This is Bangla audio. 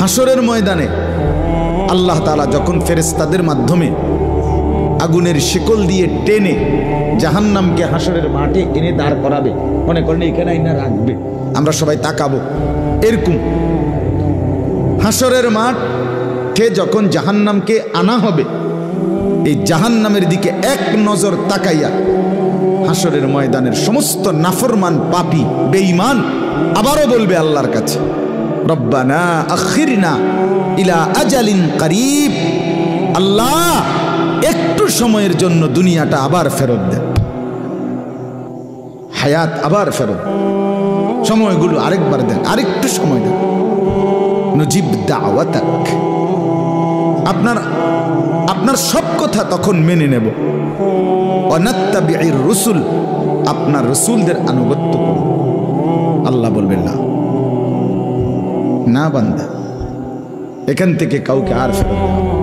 হাসরের ময়দানে আল্লাহ তাআলা যখন ফেরেশতাদের মাধ্যমে আগুনের শিকল দিয়ে টেনে জাহান্নামকে হাসরের মাঠে এনে দাঁড় করাবে, মনে করেন এখানে আইনা রাখবে, আমরা সবাই তাকাবো, এরকম হাসরের মাঠে যখন জাহান্নামকে আনা হবে, এই জাহান্নামের দিকে এক নজর তাকাইয়া হাসরের ময়দানের সমস্ত নাফরমান পাপী বেঈমান আবারও বলবে আল্লাহর কাছে, রব্বানা আখিরনা ইলা আজালিন করিব, আল্লাহ একটু সময়ের জন্য দুনিয়াটা আবার ফেরত দেন, হায়াত আবার ফেরত, সময়গুলো আরেকবার দেন, আরেকটু সময় দেন, নুজিব দাওয়াতাক, আপনার সব কথা তখন মেনে নেব, ওয়ানাত্তাবিউর রুসুল, আপনার রসুলদের আনুগত্য করব। আল্লাহ বলবেন না, না বান্দা, এখান থেকে কাউকে আর ফেরত দেব না।